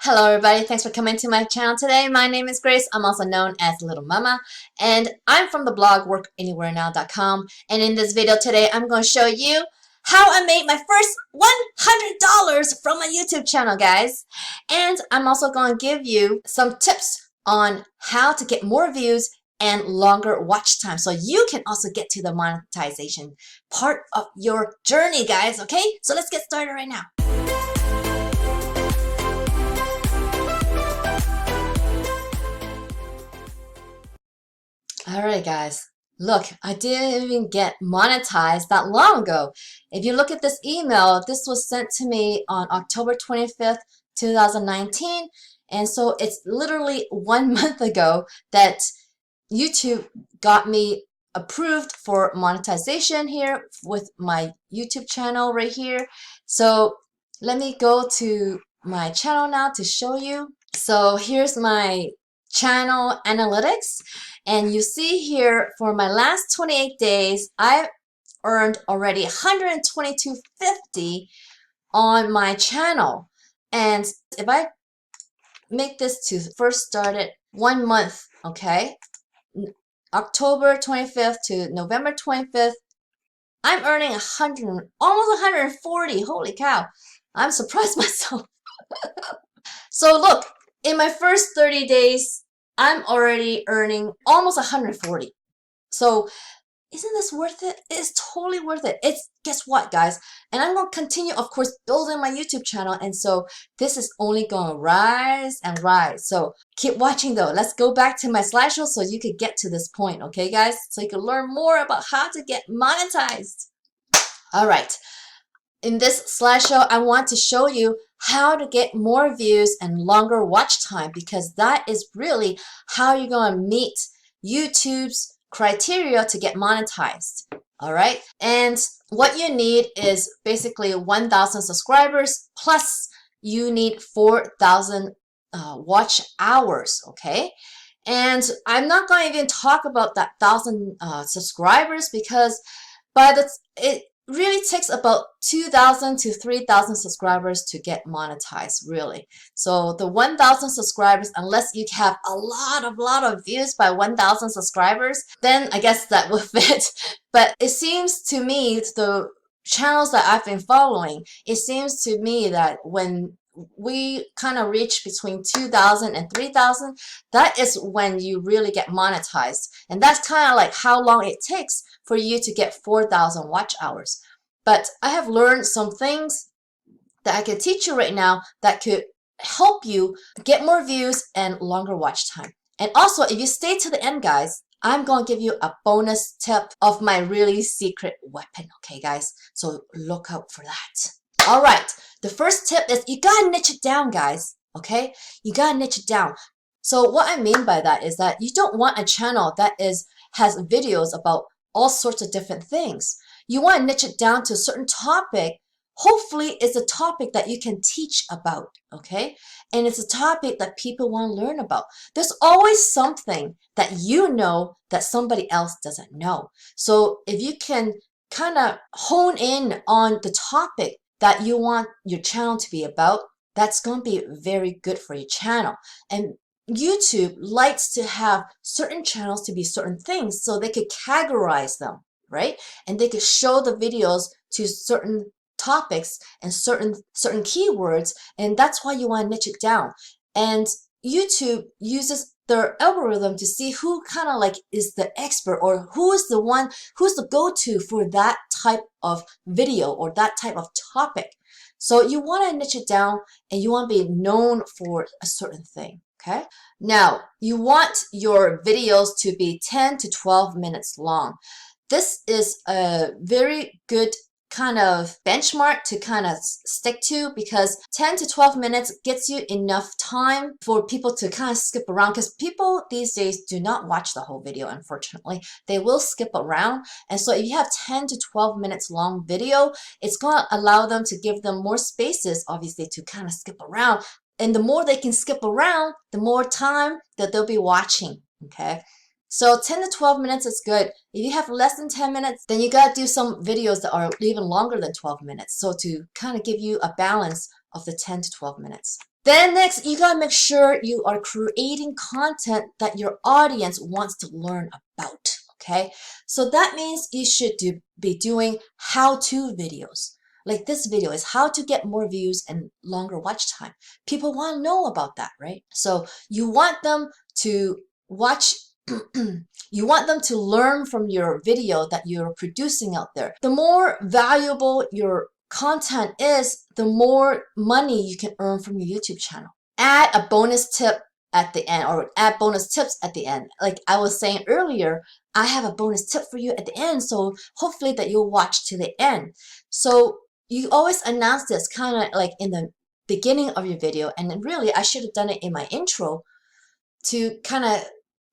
Hello everybody, thanks for coming to my channel today. My name is Grace. I'm also known as Littlemama, and I'm from the blog workanywherenow.com. And in this video today, I'm going to show you how I made my first $100 from my YouTube channel, guys. And I'm also going to give you some tips on how to get more views and longer watch time so you can also get to the monetization part of your journey, guys. Okay, so let's get started right now. Alright guys, look, I didn't even get monetized that long ago. If you look at this email, this was sent to me on October 25th, 2019, and so it's literally 1 month ago that YouTube got me approved for monetization here with my YouTube channel right here. So let me go to my channel now to show you. So here's my channel analytics, and you see here for my last 28 days I earned already $122.50 on my channel. And if I make this to first start it 1 month, okay, October 25th to November 25th, I'm earning almost 140. Holy cow, I'm surprised myself. So look, in my first 30 days, I'm already earning almost 140. So isn't this worth it? It's totally worth it. It's, guess what, guys? And I'm going to continue, of course, building my YouTube channel. And so this is only going to rise and rise. So keep watching though. Let's go back to my slideshow so you could get to this point. Okay, guys? So you can learn more about how to get monetized. All right. In this slideshow, I want to show you how to get more views and longer watch time, because that is really how you're going to meet YouTube's criteria to get monetized. All right. And what you need is basically 1,000 subscribers plus you need 4,000 watch hours. Okay. And I'm not going to even talk about that 1,000 subscribers, because it really takes about 2,000 to 3,000 subscribers to get monetized, really. So the 1,000 subscribers, unless you have a lot of views by 1,000 subscribers, then I guess that will fit. But it seems to me, the channels that I've been following, it seems to me that when we kind of reach between 2,000 and 3,000, that is when you really get monetized. And that's kind of like how long it takes for you to get 4,000 watch hours. But I have learned some things that I can teach you right now that could help you get more views and longer watch time. And also, if you stay to the end, guys, I'm going to give you a bonus tip of my really secret weapon. Okay, guys? So look out for that. All right. The first tip is you got to niche it down, guys. Okay? You got to niche it down. So what I mean by that is that you don't want a channel that has videos about all sorts of different things. You want to niche it down to a certain topic. Hopefully, it's a topic that you can teach about, okay? And it's a topic that people want to learn about. There's always something that you know that somebody else doesn't know. So if you can kind of hone in on the topic that you want your channel to be about, that's going to be very good for your channel. And YouTube likes to have certain channels to be certain things so they could categorize them, right? And they could show the videos to certain topics and certain keywords, and that's why you want to niche it down. And YouTube uses their algorithm to see who kind of like is the expert, or who's the go-to for that type of video or that type of topic. So you want to niche it down and you want to be known for a certain thing. Okay. Now, you want your videos to be 10 to 12 minutes long. This is a very good kind of benchmark to kind of stick to, because 10 to 12 minutes gets you enough time for people to kind of skip around, because people these days do not watch the whole video, unfortunately. They will skip around. And so if you have 10 to 12 minutes long video, it's going to allow them to give them more spaces, obviously, to kind of skip around. And the more they can skip around, the more time that they'll be watching, okay? So 10 to 12 minutes is good. If you have less than 10 minutes, then you got to do some videos that are even longer than 12 minutes. So to kind of give you a balance of the 10 to 12 minutes. Then next, you gotta make sure you are creating content that your audience wants to learn about, okay? So that means you should be doing how-to videos. Like this video is how to get more views and longer watch time. People want to know about that, right? So you want them to watch you want them to learn from your video that you're producing out there. The more valuable your content is, the more money you can earn from your YouTube channel. Add a bonus tip at the end, or add bonus tips at the end. Like I was saying earlier, I have a bonus tip for you at the end, so hopefully that you'll watch to the end. So you always announce this kind of like in the beginning of your video, and then really I should have done it in my intro to kind of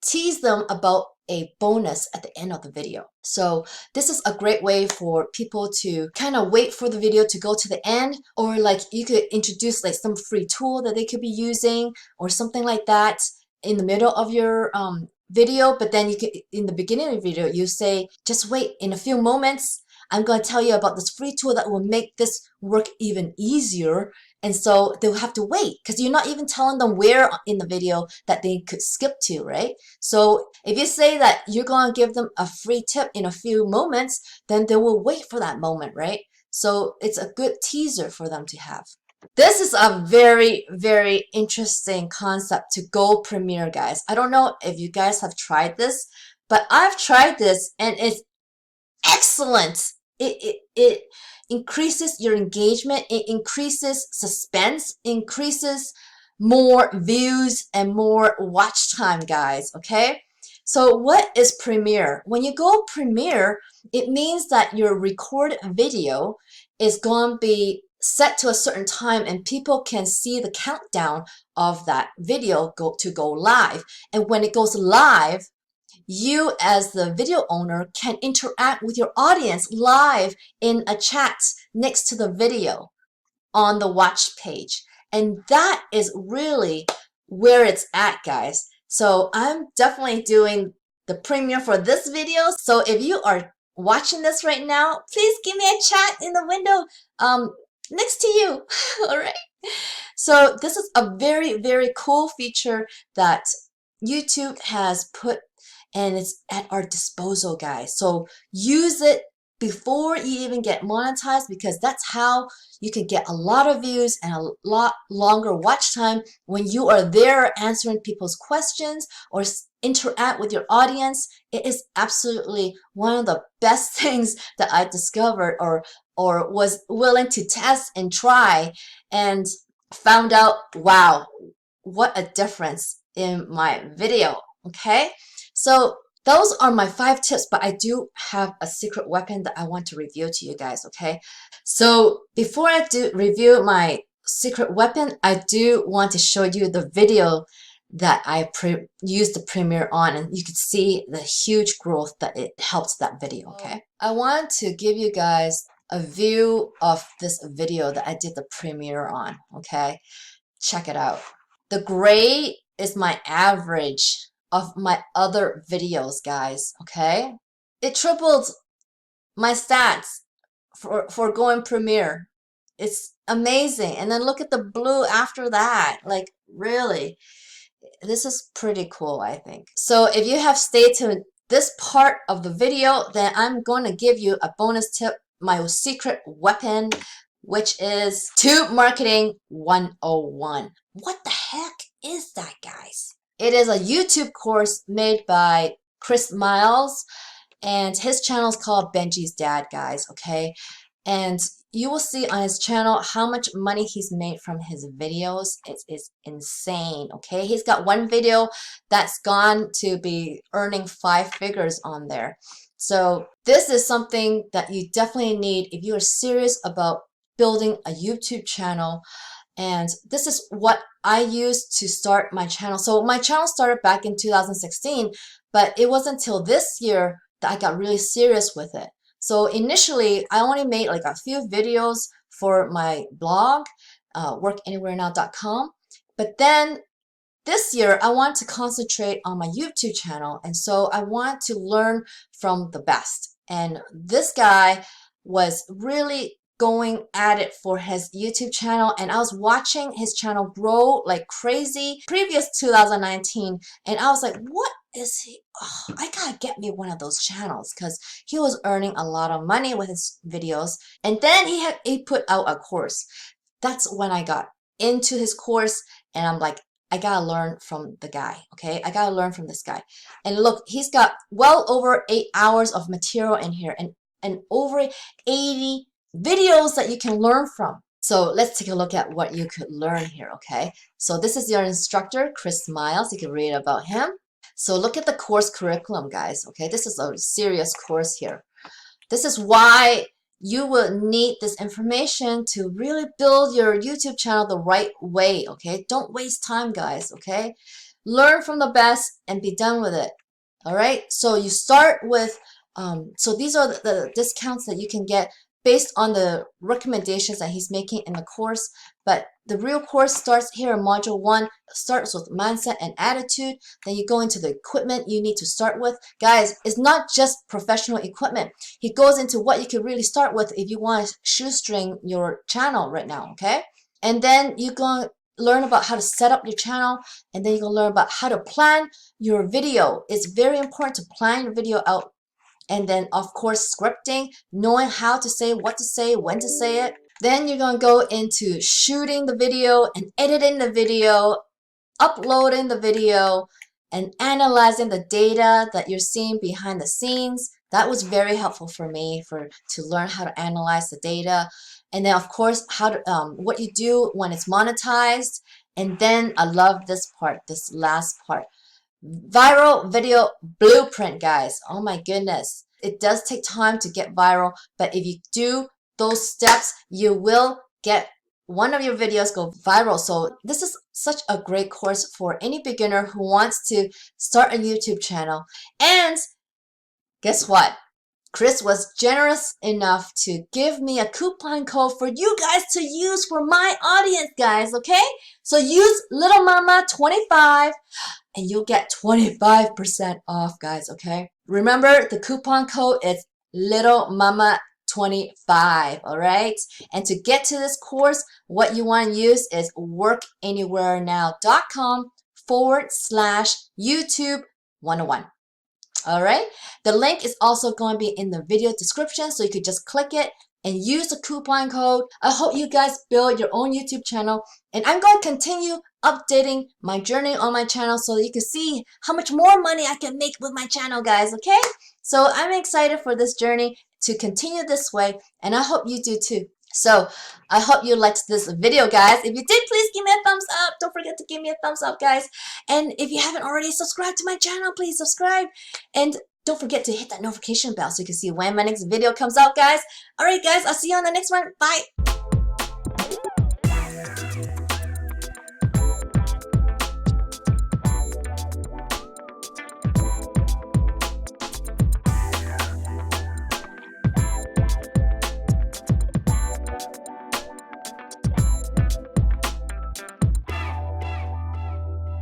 tease them about a bonus at the end of the video. So this is a great way for people to kind of wait for the video to go to the end, or like you could introduce like some free tool that they could be using or something like that in the middle of your video. But then you could, in the beginning of the video, you say, just wait, in a few moments, I'm going to tell you about this free tool that will make this work even easier. And so they'll have to wait because you're not even telling them where in the video that they could skip to, right? So if you say that you're going to give them a free tip in a few moments, then they will wait for that moment, right? So it's a good teaser for them to have. This is a very, very interesting concept to go premiere, guys. I don't know if you guys have tried this, but I've tried this and it's excellent. It increases your engagement, it increases suspense, increases more views and more watch time, guys, okay? So what is Premiere? When you go Premiere, it means that your recorded video is going to be set to a certain time and people can see the countdown of that video go live. And when it goes live, you as the video owner can interact with your audience live in a chat next to the video on the watch page. And that is really where it's at, guys. So I'm definitely doing the premiere for this video. So if you are watching this right now, please give me a chat in the window next to you. All right. So this is a very, very cool feature that YouTube has put, and it's at our disposal, guys. So use it before you even get monetized, because that's how you can get a lot of views and a lot longer watch time when you are there answering people's questions or interact with your audience. It is absolutely one of the best things that I discovered or was willing to test and try, and found out, wow, what a difference in my video. Okay, so those are my 5 tips, but I do have a secret weapon that I want to reveal to you guys, okay? So before I do review my secret weapon, I do want to show you the video that I used the Premiere on, and you can see the huge growth that it helped that video, okay? I want to give you guys a view of this video that I did the Premiere on, okay? Check it out. The gray is my average of my other videos, guys, okay? It tripled my stats for going Premiere. It's amazing. And then look at the blue after that. Like, really, this is pretty cool, I think. So if you have stayed to this part of the video, then I'm going to give you a bonus tip, my secret weapon, which is Tube Marketing 101. What the heck is that, guys? It is a YouTube course made by Chris Miles, and his channel is called Benji's Dad, guys, okay? And you will see on his channel how much money he's made from his videos. It is insane, okay? He's got one video that's gone to be earning 5 figures on there. So this is something that you definitely need if you are serious about building a YouTube channel. And this is what I used to start my channel. So my channel started back in 2016, but it wasn't until this year that I got really serious with it. So initially, I only made like a few videos for my blog, workanywherenow.com. But then this year, I want to concentrate on my YouTube channel. And so I want to learn from the best. And this guy was really going at it for his YouTube channel, and I was watching his channel grow like crazy previous 2019, and I was like, what is he? Oh, I gotta get me one of those channels, because he was earning a lot of money with his videos. And then he put out a course. That's when I got into his course, and I'm like, I gotta learn from the guy, okay? I gotta learn from this guy. And look, he's got well over 8 hours of material in here, and over 80 videos that you can learn from. So let's take a look at what you could learn here, okay? So this is your instructor, Chris Miles. You can read about him. So look at the course curriculum, guys, okay? This is a serious course here. This is why you will need this information to really build your YouTube channel the right way, okay? Don't waste time, guys, okay? Learn from the best and be done with it, all right? So you start with, so these are the discounts that you can get based on the recommendations that he's making in the course. But the real course starts here in Module 1, starts with mindset and attitude. Then you go into the equipment you need to start with. Guys, it's not just professional equipment. He goes into what you can really start with if you want to shoestring your channel right now, okay? And then you're going to learn about how to set up your channel, and then you're going to learn about how to plan your video. It's very important to plan your video out. And then, of course, scripting, knowing how to say, what to say, when to say it. Then you're going to go into shooting the video and editing the video, uploading the video, and analyzing the data that you're seeing behind the scenes. That was very helpful for me to learn how to analyze the data. And then, of course, how to what you do when it's monetized. And then I love this part, this last part. Viral video blueprint, guys. Oh my goodness. It does take time to get viral, but if you do those steps, you will get one of your videos go viral. So this is such a great course for any beginner who wants to start a YouTube channel. And guess what? Chris was generous enough to give me a coupon code for you guys to use for my audience, guys, okay? So use Littlemama25 and you'll get 25% off, guys, okay? Remember, the coupon code is Littlemama25, all right? And to get to this course, what you want to use is workanywherenow.com/YouTube 101. All right, the link is also going to be in the video description, so you could just click it and use the coupon code. I hope you guys build your own YouTube channel, and I'm going to continue updating my journey on my channel so that you can see how much more money I can make with my channel, guys, okay? So I'm excited for this journey to continue this way, and I hope you do too. So I hope you liked this video, guys. If you did, please give me a thumbs up. Don't forget to give me a thumbs up, guys. And if you haven't already subscribed to my channel, please subscribe. And don't forget to hit that notification bell so you can see when my next video comes out, guys. All right, guys, I'll see you on the next one. Bye.